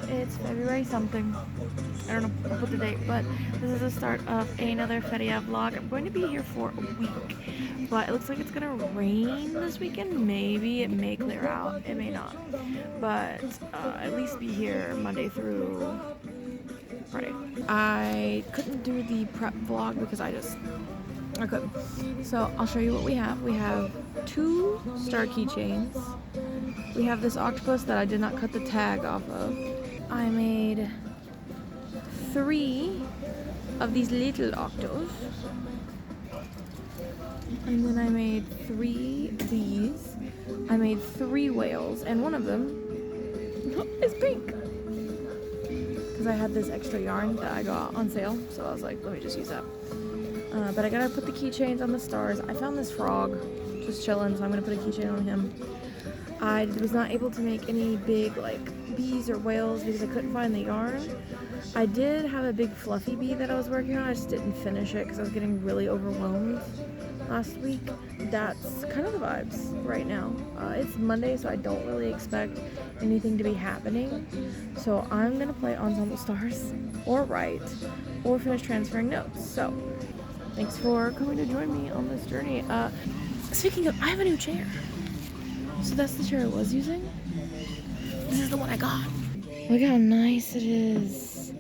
It's February something. I don't know, I'll put the date, but this is the start of another feria vlog. I'm going to be here for a week, but it looks like it's gonna rain this weekend. Maybe it may clear out, it may not, but at least be here Monday through Friday. I couldn't do the prep vlog because I couldn't. So I'll show you what we have. We have 2 star keychains. We have this octopus that I did not cut the tag off of. I made 3 of these little octos. And then I made 3 of these. I made 3 whales, and one of them is pink. Because I had this extra yarn that I got on sale, so I was like, let me just use that. But I gotta put the keychains on the stars. I found this frog just chilling, so I'm gonna put a keychain on him. I was not able to make any big like bees or whales because I couldn't find the yarn. I did have a big fluffy bee that I was working on. I just didn't finish it because I was getting really overwhelmed last week. That's kind of the vibes right now. It's Monday, so I don't really expect anything to be happening. So I'm gonna play Ensemble Stars or write or finish transferring notes. So thanks for coming to join me on this journey. Speaking of, I have a new chair. So that's the chair I was using. This is the one I got. Look how nice it is.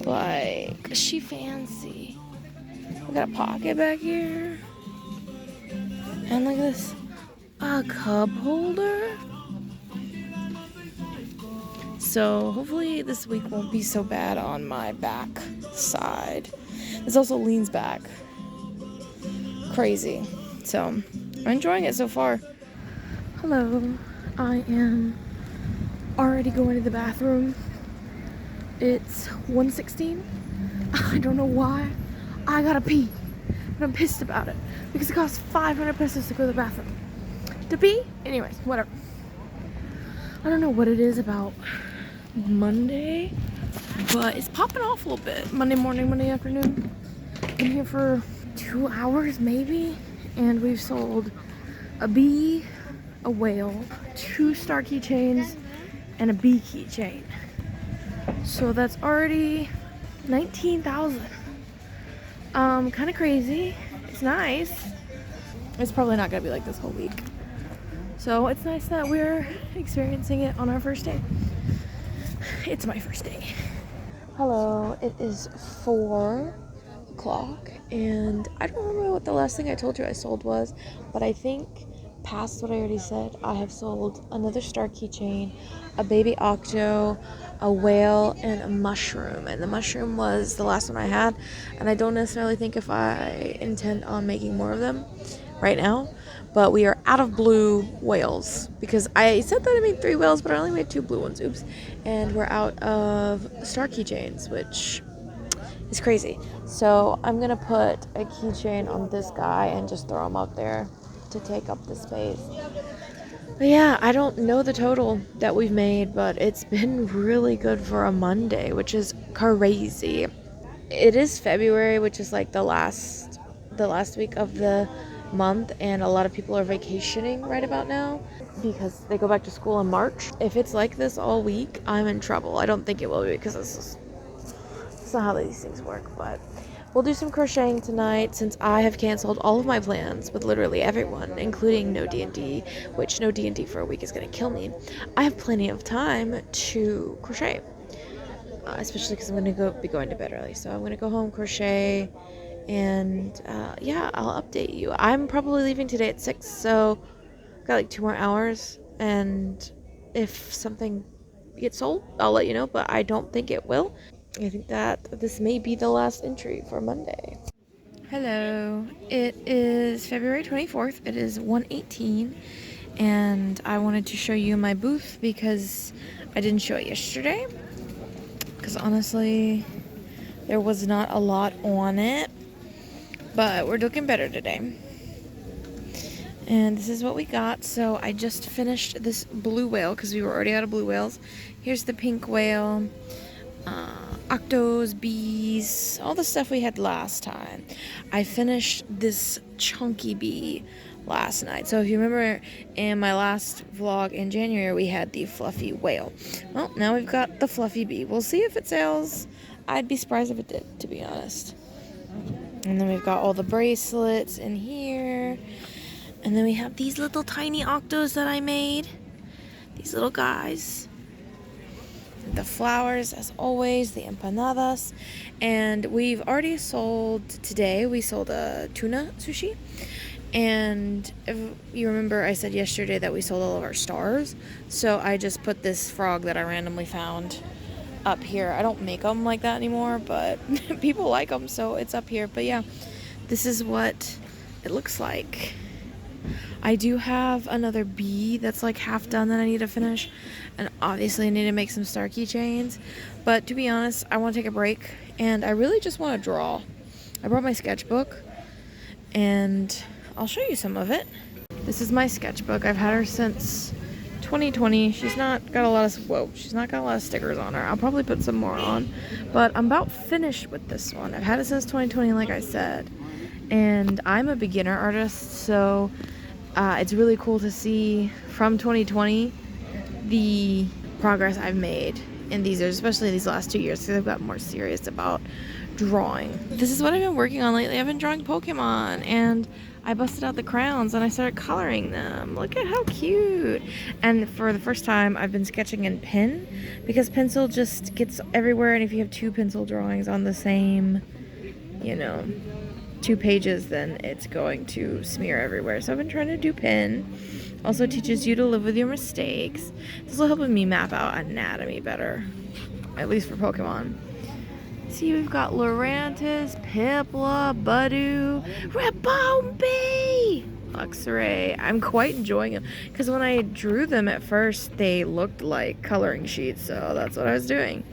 Like, she fancy. We got a pocket back here. And look at this. A cup holder. So hopefully this week won't be so bad on my back side. This also leans back. Crazy. So I'm enjoying it so far. Hello, I am already going to the bathroom. It's 1:16. I don't know why. I gotta pee. And I'm pissed about it. Because it costs 500 pesos to go to the bathroom. To pee? Anyways, whatever. I don't know what it is about Monday, but it's popping off a little bit. Monday morning, Monday afternoon. Been here for 2 hours maybe. And we've sold a bee, a whale, 2 star keychains, and a bee keychain. So that's already 19,000. Kind of crazy. It's nice. It's probably not gonna be like this whole week. So it's nice that we're experiencing it on our first day. It's my first day. Hello, it is 4 o'clock, and I don't remember what the last thing I told you I sold was, but I think past what I already said, I have sold another star keychain, a baby octo, a whale, and a mushroom. And the mushroom was the last one I had, and I don't necessarily think if I intend on making more of them right now, but we are out of blue whales because I said that I made 3 whales, but I only made 2 blue ones. Oops. And we're out of star keychains, which is crazy. So I'm gonna put a keychain on this guy and just throw him up there to take up the space. But yeah, I don't know the total that we've made, but it's been really good for a Monday, which is crazy. It is February, which is like the last week of the month, and a lot of people are vacationing right about now because they go back to school in March. If it's like this all week, I'm in trouble. I don't think it will be because it's not how these things work, but we'll do some crocheting tonight since I have canceled all of my plans with literally everyone, including no D&D, which no D&D for a week is going to kill me. I have plenty of time to crochet, especially because I'm going to be going to bed early. So I'm going to go home, crochet, and yeah, I'll update you. I'm probably leaving today at 6, so I've got like 2 more hours, and if something gets sold, I'll let you know, but I don't think it will. I think that this may be the last entry for Monday. Hello, it is February 24th. It is 1:18, and I wanted to show you my booth because I didn't show it yesterday. Because honestly, there was not a lot on it, but we're looking better today. And this is what we got. So I just finished this blue whale because we were already out of blue whales. Here's the pink whale. Octos, bees, all the stuff we had last time. I finished this chunky bee last night. So if you remember in my last vlog in January, we had the fluffy whale. Well, now we've got the fluffy bee. We'll see if it sells. I'd be surprised if it did, to be honest. And then we've got all the bracelets in here. And then we have these little tiny octos that I made. These little guys. The flowers, as always, the empanadas. And we've already sold, today, we sold a tuna sushi. And if you remember, I said yesterday that we sold all of our stars. So I just put this frog that I randomly found up here. I don't make them like that anymore, but people like them, so it's up here. But yeah, this is what it looks like. I do have another bee that's like half done that I need to finish, and obviously I need to make some star keychains. But to be honest, I want to take a break, and I really just want to draw. I brought my sketchbook, and I'll show you some of it. This is my sketchbook. I've had her since 2020. She's not got a lot of stickers on her. I'll probably put some more on, but I'm about finished with this one. I've had it since 2020, like I said, and I'm a beginner artist, so it's really cool to see from 2020 the progress I've made in these years, especially these last 2 years, because I've got more serious about drawing. This is what I've been working on lately. I've been drawing Pokemon, and I busted out the crayons and I started coloring them. Look at how cute. And for the first time, I've been sketching in pen, because pencil just gets everywhere, and if you have two pencil drawings on the same, 2 pages, then it's going to smear everywhere. So I've been trying to do pen. Also teaches you to live with your mistakes. This will help me map out anatomy better, at least for Pokemon. See, we've got Lurantis, Piplup, Budew, Ribombee, Luxray. I'm quite enjoying them, because when I drew them at first, they looked like coloring sheets, so that's what I was doing.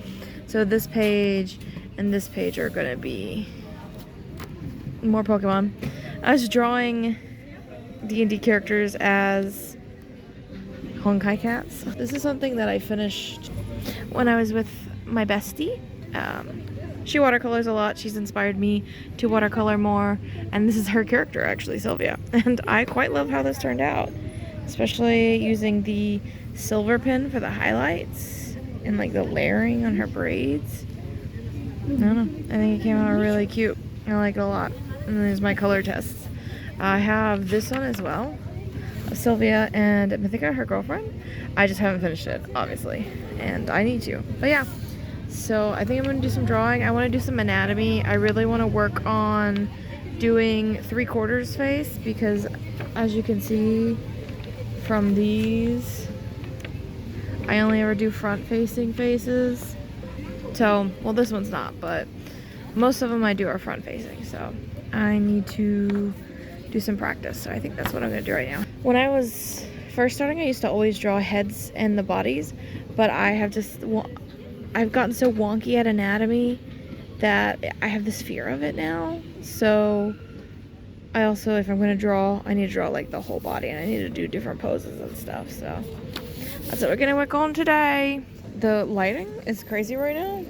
So this page and this page are going to be more Pokemon. I was drawing D&D characters as Honkai cats. This is something that I finished when I was with my bestie. She watercolors a lot. She's inspired me to watercolor more, and this is her character, actually, Sylvia. And I quite love how this turned out, especially using the silver pen for the highlights and like the layering on her braids. I don't know. I think it came out really cute. I like it a lot. And there's my color tests. I have this one as well, of Sylvia and Mythica, her girlfriend. I just haven't finished it, obviously, and I need to. But yeah, so I think I'm going to do some drawing. I want to do some anatomy. I really want to work on doing 3/4 face, because as you can see from these, I only ever do front-facing faces. So, well, this one's not, but most of them I do are front-facing, so I need to do some practice. So I think that's what I'm going to do right now. When I was first starting, I used to always draw heads and the bodies, but I've gotten so wonky at anatomy that I have this fear of it now. So I also, if I'm going to draw, I need to draw like the whole body, and I need to do different poses and stuff. So that's what we're going to work on today. The lighting is crazy right now.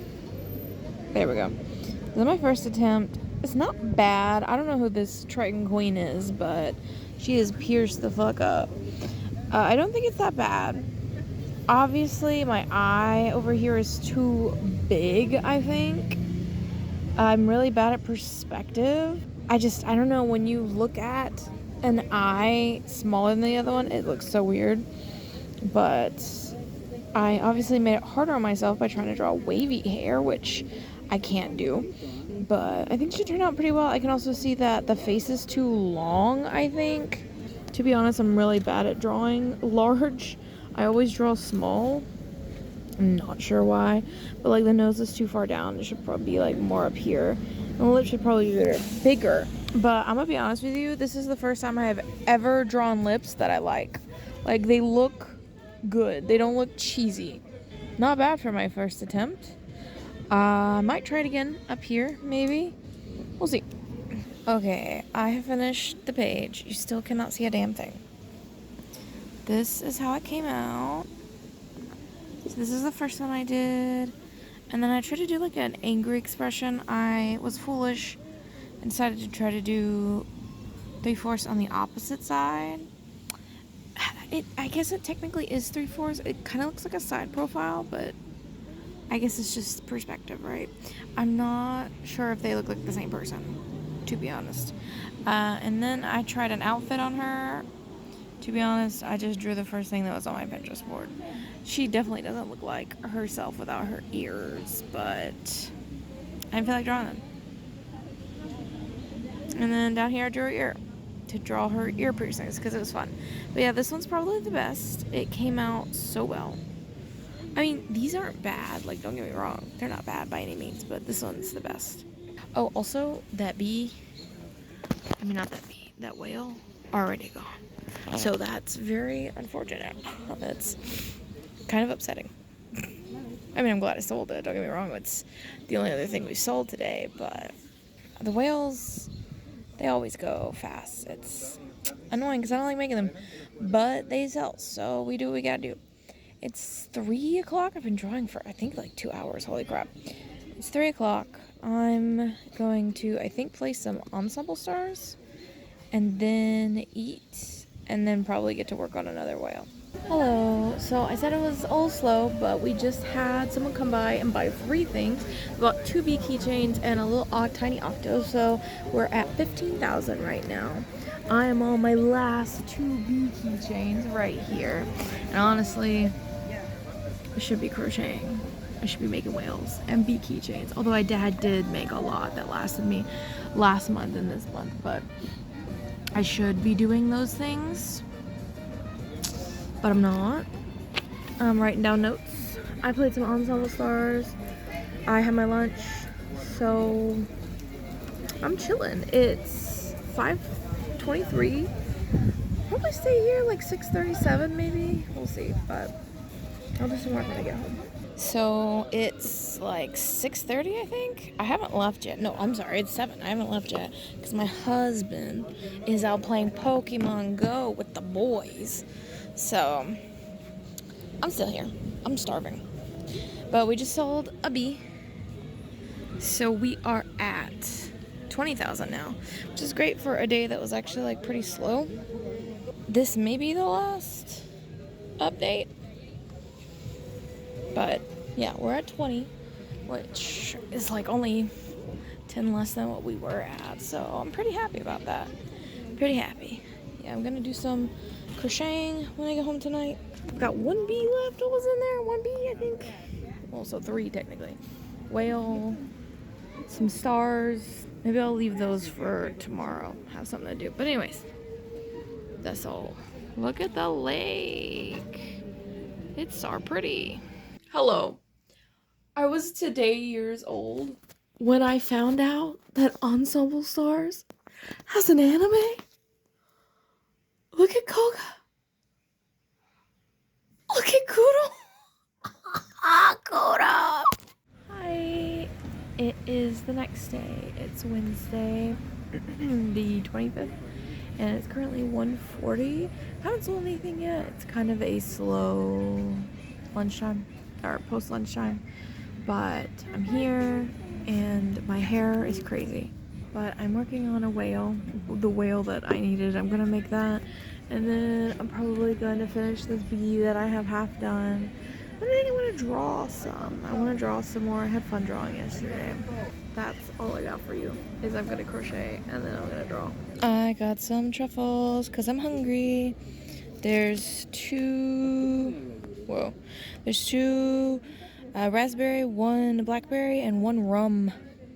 There we go. This is my first attempt. It's not bad. I don't know who this Triton Queen is, but she is pierced the fuck up. I don't think it's that bad. Obviously, my eye over here is too big, I think. I'm really bad at perspective. I don't know, when you look at an eye smaller than the other one, it looks so weird. But I obviously made it harder on myself by trying to draw wavy hair, which I can't do. But I think she turned out pretty well. I can also see that the face is too long, I think. To be honest, I'm really bad at drawing large. I always draw small. I'm not sure why. But like the nose is too far down. It should probably be like more up here. And the lips should probably be bigger. But I'm gonna be honest with you, this is the first time I have ever drawn lips that I like. Like, they look good. They don't look cheesy. Not bad for my first attempt. I might try it again up here, maybe. We'll see. Okay, I have finished the page. You still cannot see a damn thing. This is how it came out. So this is the first one I did. And then I tried to do like an angry expression. I was foolish and decided to try to do 3/4 on the opposite side. I guess it technically is 3/4. It kind of looks like a side profile, but I guess it's just perspective, right? I'm not sure if they look like the same person, to be honest. And then I tried an outfit on her. To be honest, I just drew the first thing that was on my Pinterest board. She definitely doesn't look like herself without her ears, but I didn't feel like drawing them. And then down here I drew her ear to draw her ear piercings because it was fun. But yeah, this one's probably the best. It came out so well. I mean, these aren't bad, like, don't get me wrong. They're not bad by any means, but this one's the best. Oh, also, that bee, not that bee, that whale, already gone. So that's very unfortunate. That's kind of upsetting. I mean, I'm glad I sold it, don't get me wrong. It's the only other thing we sold today, but the whales, they always go fast. It's annoying because I don't like making them, but they sell, so we do what we gotta do. It's 3 o'clock. I've been drawing for, I think, like 2 hours. Holy crap. It's 3 o'clock. I'm going to, I think, play some ensemble stars and then eat and then probably get to work on another whale. Hello. So I said it was a little slow, but we just had someone come by and buy 3 things. We bought 2 bee keychains and a little tiny octo. So we're at 15,000 right now. I am on my last 2 bee keychains right here. And honestly, I should be crocheting. I should be making whales and bee keychains. Although my dad did make a lot that lasted me last month and this month, but I should be doing those things. But I'm not. I'm writing down notes. I played some ensemble stars. I had my lunch. So I'm chilling. It's 5:23. Probably stay here like 6:37 maybe. We'll see, but I'll do some work when I get home. So it's like 6:30, I think. I haven't left yet. No, I'm sorry, it's 7. I haven't left yet because my husband is out playing Pokemon Go with the boys. So I'm still here. I'm starving. But we just sold a bee. So we are at 20,000 now, which is great for a day that was actually like pretty slow. This may be the last update. But yeah, we're at 20, which is like only 10 less than what we were at. So I'm pretty happy about that. Pretty happy. Yeah, I'm gonna do some crocheting when I get home tonight. I've got 1 bee left. What was in there? 1 bee, I think. Well, so 3 technically. Whale, some stars. Maybe I'll leave those for tomorrow. Have something to do. But anyways, that's all. Look at the lake. It's so pretty. Hello. I was today years old when I found out that Ensemble Stars has an anime. Look at Koga. Look at Kudo. Kudo. Hi. It is the next day. It's Wednesday, the 25th, and it's currently 1:40. I haven't sold anything yet. It's kind of a slow lunchtime. Or post lunchtime, but I'm here and my hair is crazy, but I'm working on a whale, the whale that I needed. I'm gonna make that, and then I'm probably going to finish this bee that I have half done. But I think I want to draw some. I want to draw some more. I had fun drawing yesterday. That's all I got for you, is I'm gonna crochet and then I'm gonna draw. I got some truffles because I'm hungry. There's 2 raspberry, 1 blackberry, and 1 rum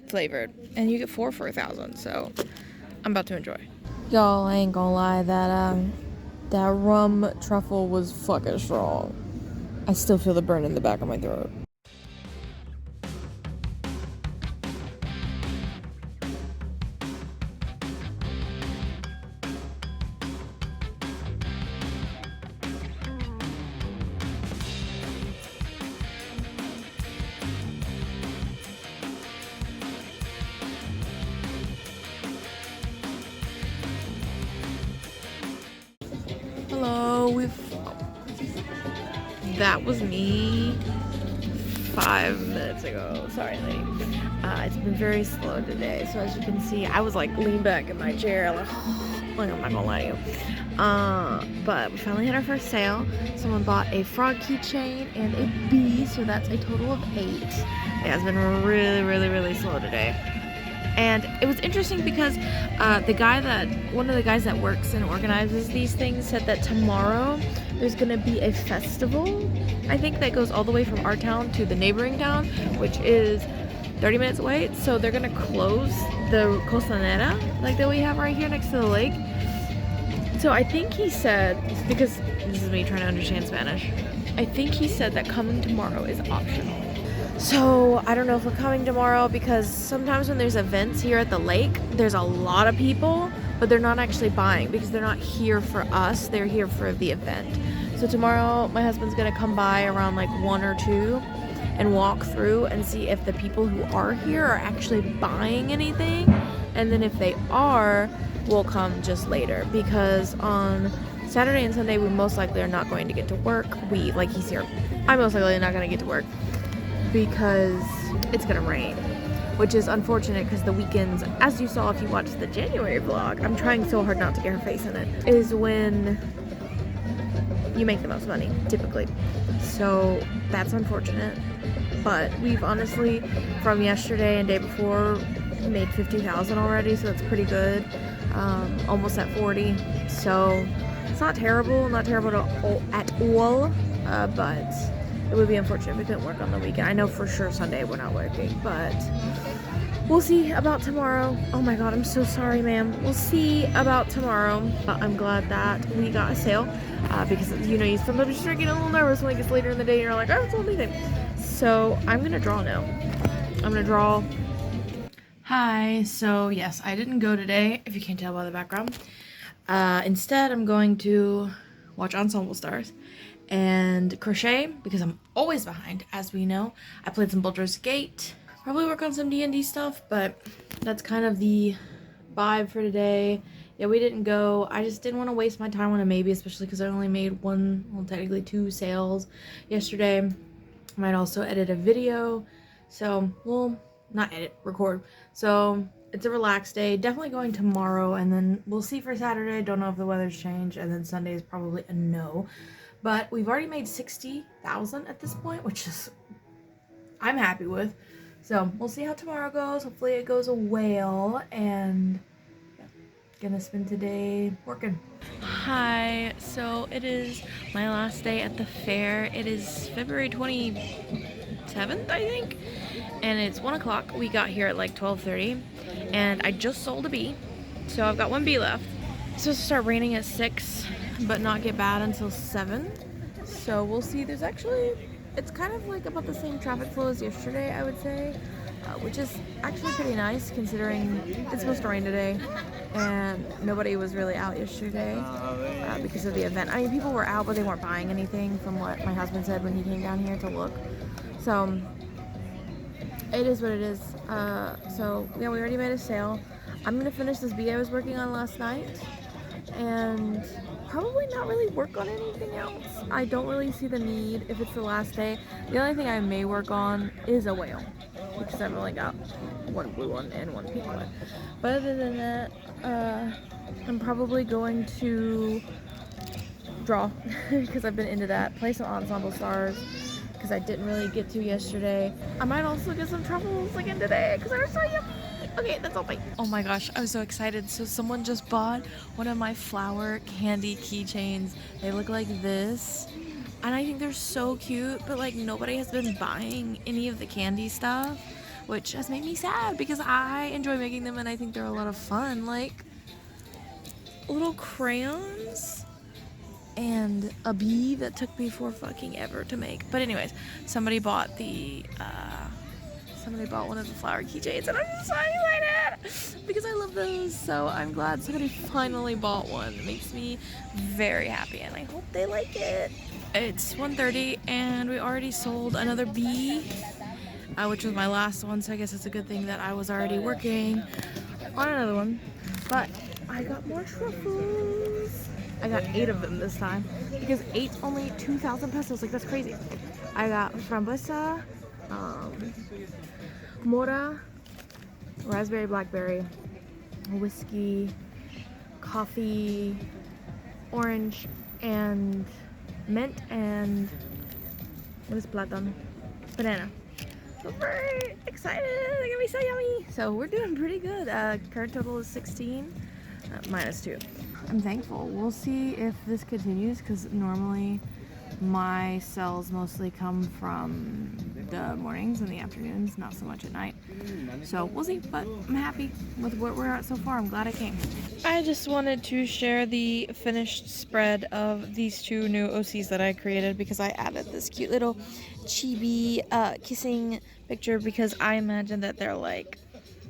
flavored. And you get 4 for 1,000, so I'm about to enjoy. Y'all, I ain't gonna lie, that rum truffle was fucking strong. I still feel the burn in the back of my throat. Hello, that was me 5 minutes ago. Sorry, lady. It's been very slow today, so as you can see, I was like leaned back in my chair, like, Like, I'm not gonna lie to you. But we finally had our first sale. Someone bought a frog keychain and a bee, so that's a total of 8. Yeah, it's been really, really, really slow today. And it was interesting because one of the guys that works and organizes these things said that tomorrow there's gonna be a festival, I think, that goes all the way from our town to the neighboring town, which is 30 minutes away. So they're gonna close the costanera like that we have right here next to the lake. So I think he said, because this is me trying to understand Spanish, I think he said that coming tomorrow is optional. So I don't know if we're coming tomorrow, because sometimes when there's events here at the lake, there's a lot of people, but they're not actually buying because they're not here for us, they're here for the event. So tomorrow my husband's gonna come by around like 1 or 2 and walk through and see if the people who are here are actually buying anything, and then if they are, we'll come just later, because on Saturday and Sunday we most likely are not going to get to work. Like he's here, I'm most likely not gonna get to work because it's gonna rain, which is unfortunate because the weekends, as you saw if you watched the January vlog, I'm trying so hard not to get her face in it, is when you make the most money, typically. So that's unfortunate, but we've honestly, from yesterday and day before, made 50,000 already, so that's pretty good. Almost at 40, so it's not terrible at all, but it would be unfortunate if we couldn't work on the weekend. I know for sure Sunday we're not working, but we'll see about tomorrow. Oh my god, I'm so sorry, ma'am. We'll see about tomorrow. But I'm glad that we got a sale, because you know, you sometimes start getting a little nervous when it gets later in the day and you're like, oh, it's only anything. So I'm gonna draw now. I'm gonna draw. Hi, so yes, I didn't go today, if you can't tell by the background. Instead, I'm going to watch Ensemble Stars and crochet, because I'm always behind, as we know. I played some Baldur's Gate, probably work on some D&D stuff, but that's kind of the vibe for today. Yeah, we didn't go. I just didn't want to waste my time on a maybe, especially because I only made technically 2 sales yesterday. I might also edit a video, so we'll not edit, record. So it's a relaxed day. Definitely going tomorrow, and then we'll see for Saturday. Don't know if the weather's changed, and then Sunday is probably a no. But we've already made 60,000 at this point, which is I'm happy with. So we'll see how tomorrow goes. Hopefully it goes well, and yeah, gonna spend today working. Hi, so it is my last day at the fair. It is February 27th, I think, and it's 1 o'clock. We got here at like 12:30, and I just sold a bee, so I've got 1 bee left. It's supposed to start raining at 6, but not get bad until 7, so we'll see. There's actually, it's kind of like about the same traffic flow as yesterday, I would say, which is actually pretty nice considering it's supposed to rain today and nobody was really out yesterday because of the event. I mean, people were out, but they weren't buying anything from what my husband said when he came down here to look. So it is what it is. So yeah, we already made a sale. I'm gonna finish this bee I was working on last night and probably not really work on anything else. I don't really see the need if it's the last day. The only thing I may work on is a whale, because I've only got 1 blue one and 1 pink one. But other than that, I'm probably going to draw because I've been into that. Play some Ensemble Stars because I didn't really get to yesterday. I might also get some truffles again today because they're so yummy. Okay, that's all. Bye. Oh my gosh, I was so excited. So someone just bought one of my flower candy keychains. They look like this, and I think they're so cute, but like nobody has been buying any of the candy stuff, which has made me sad because I enjoy making them and I think they're a lot of fun. Like little crayons and a bee that took me for fucking ever to make. But anyways, somebody bought one of the flower keychains, and I'm so excited because I love those. So I'm glad somebody finally bought one. It makes me very happy, and I hope they like it. It's 1:30, and we already sold another bee, which was my last one. So I guess it's a good thing that I was already working on another one. But I got more truffles. I got 8 of them this time because 8's only 2,000 pesos. Like, that's crazy. I got frambuesa, mora, raspberry, blackberry, whiskey, coffee, orange, and mint, and what is platon? Banana. So very excited. They're gonna be so yummy. So we're doing pretty good. Current total is 16, minus 2. I'm thankful. We'll see if this continues because normally my cells mostly come from the mornings and the afternoons, not so much at night. So we'll see, but I'm happy with where we're at so far. I'm glad I came. I just wanted to share the finished spread of these 2 new OCs that I created because I added this cute little chibi kissing picture because I imagine that they're like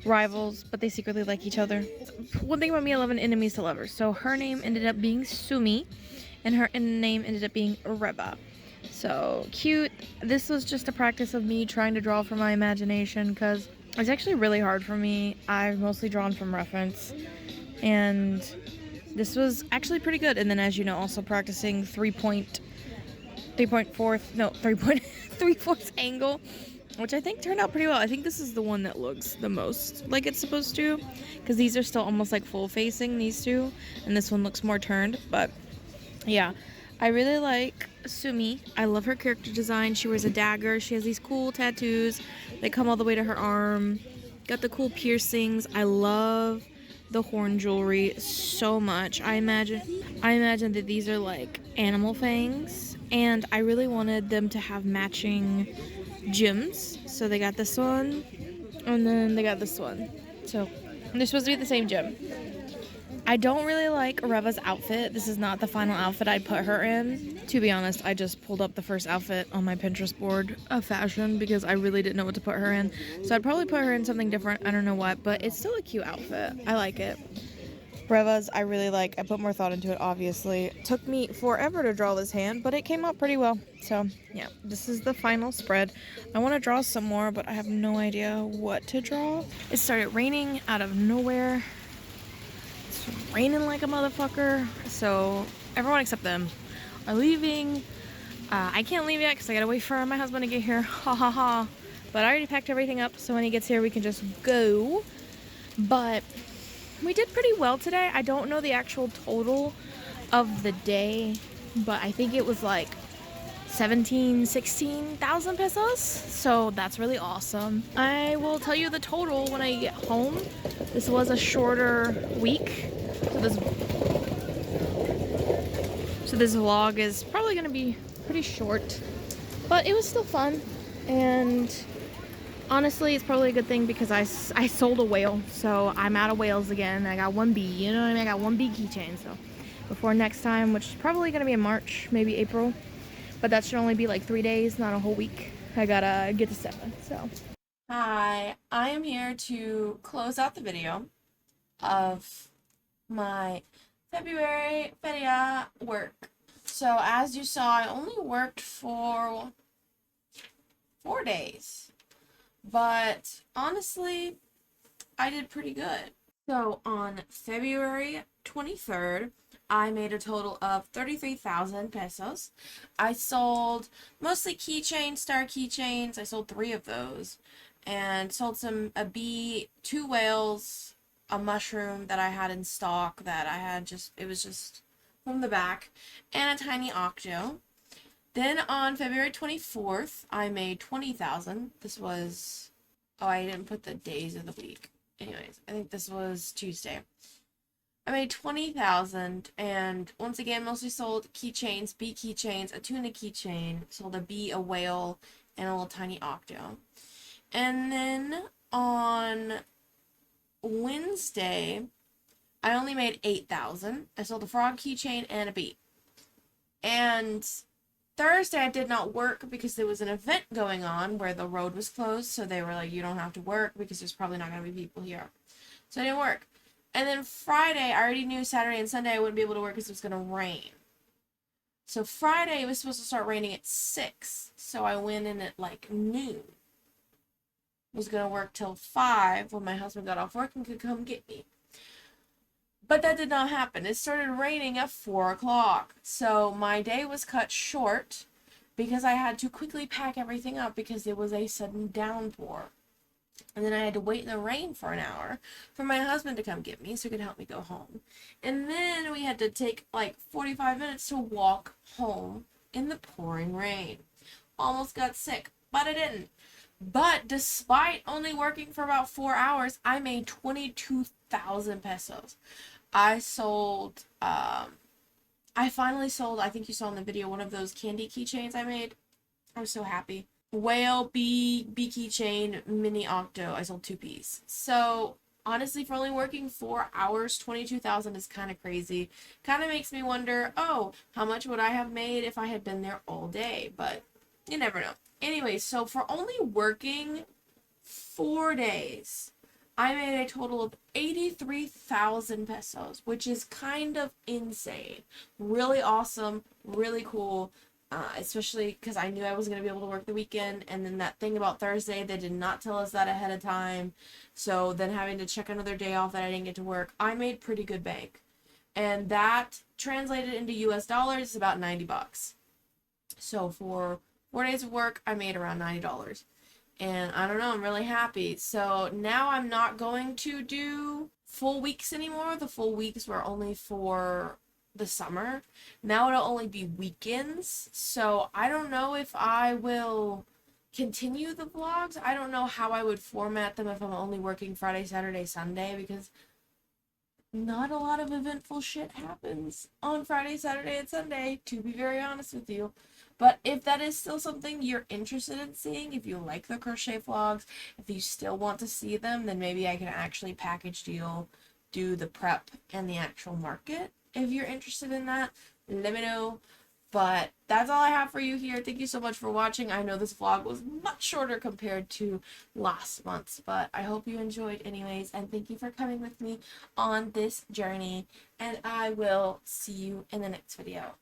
rivals, but they secretly like each other. One thing about me, I love an enemies to lovers. So her name ended up being Sumi, and her name ended up being Reba. So cute. This was just a practice of me trying to draw from my imagination because it's actually really hard for me. I've mostly drawn from reference, and this was actually pretty good. And then, as you know, also practicing 3.4 angle, which I think turned out pretty well. I think this is the one that looks the most like it's supposed to, because these are still almost like full facing, these 2, and this one looks more turned. But yeah, I really like Sumi. I love her character design. She wears a dagger. She has these cool tattoos that come all the way to her arm. Got the cool piercings. I love the horn jewelry so much. I imagine that these are like animal fangs, and I really wanted them to have matching gems. So they got this one, and then they got this one. So they're supposed to be the same gem. I don't really like Reva's outfit. This is not the final outfit I'd put her in. To be honest, I just pulled up the first outfit on my Pinterest board of fashion because I really didn't know what to put her in. So I'd probably put her in something different. I don't know what, but it's still a cute outfit. I like it. Reva's I really like. I put more thought into it, obviously. It took me forever to draw this hand, but it came out pretty well. So yeah, this is the final spread. I want to draw some more, but I have no idea what to draw. It started raining out of nowhere. It's raining like a motherfucker, so everyone except them are leaving. I can't leave yet because I gotta wait for my husband to get here. Ha ha ha. But I already packed everything up, so when he gets here we can just go. But we did pretty well today. I don't know the actual total of the day, but I think it was like 16,000 pesos, so that's really awesome. I will tell you the total when I get home. This was a shorter week, so this vlog is probably gonna be pretty short, but it was still fun, and honestly it's probably a good thing because I sold a whale, so I'm out of whales again. I got 1 bee, you know what I mean? I got 1 bee keychain, so before next time, which is probably gonna be in March, maybe April. But that should only be like 3 days, not a whole week. I gotta get to 7, so. Hi, I am here to close out the video of my February feria work. So as you saw, I only worked for 4 days. But honestly, I did pretty good. So on February 23rd, I made a total of 33,000 pesos. I sold mostly keychains, star keychains. I sold 3 of those. And sold a bee, 2 whales, a mushroom that I had in stock that I had it was just from the back, and a tiny octo. Then on February 24th, I made 20,000. This was, oh, I didn't put the days of the week. Anyways, I think this was Tuesday. I made 20,000, and once again, mostly sold keychains, bee keychains, a tuna keychain, sold a bee, a whale, and a little tiny octo. And then on Wednesday, I only made 8,000. I sold a frog keychain and a bee. And Thursday, I did not work because there was an event going on where the road was closed, so they were like, you don't have to work because there's probably not going to be people here. So I didn't work. And then Friday, I already knew Saturday and Sunday I wouldn't be able to work because it was going to rain. So Friday, it was supposed to start raining at 6, so I went in at like noon. Was going to work till 5 when my husband got off work and could come get me. But that did not happen. It started raining at 4 o'clock. So my day was cut short because I had to quickly pack everything up because it was a sudden downpour. And then I had to wait in the rain for an hour for my husband to come get me so he could help me go home. And then we had to take like 45 minutes to walk home in the pouring rain. Almost got sick, but I didn't. But despite only working for about 4 hours, I made 22,000 pesos. I sold, I finally sold, I think you saw in the video, one of those candy keychains I made. I was so happy. Whale bee keychain mini octo. I sold 2 pieces. So honestly, for only working 4 hours, 22,000 is kind of crazy. Kind of makes me wonder, oh, how much would I have made if I had been there all day? But you never know. Anyway, so for only working 4 days, I made a total of 83,000 pesos, which is kind of insane. Really awesome, really cool. Especially because I knew I was going to be able to work the weekend, and then that thing about Thursday, they did not tell us that ahead of time, so then having to check another day off that I didn't get to work, I made pretty good bank, and that translated into US dollars is about 90 bucks. So for 4 days of work, I made around $90, and I don't know, I'm really happy. So now I'm not going to do full weeks anymore. The full weeks were only for the summer. Now it'll only be weekends. So I don't know if I will continue the vlogs. I don't know how I would format them if I'm only working Friday, Saturday, Sunday, because not a lot of eventful shit happens on Friday, Saturday, and Sunday, to be very honest with you. But if that is still something you're interested in seeing, if you like the crochet vlogs, if you still want to see them, then maybe I can actually package deal, do the prep and the actual market. If you're interested in that, let me know. But that's all I have for you here. Thank you so much for watching. I know this vlog was much shorter compared to last month's, but I hope you enjoyed anyways. And thank you for coming with me on this journey. And I will see you in the next video.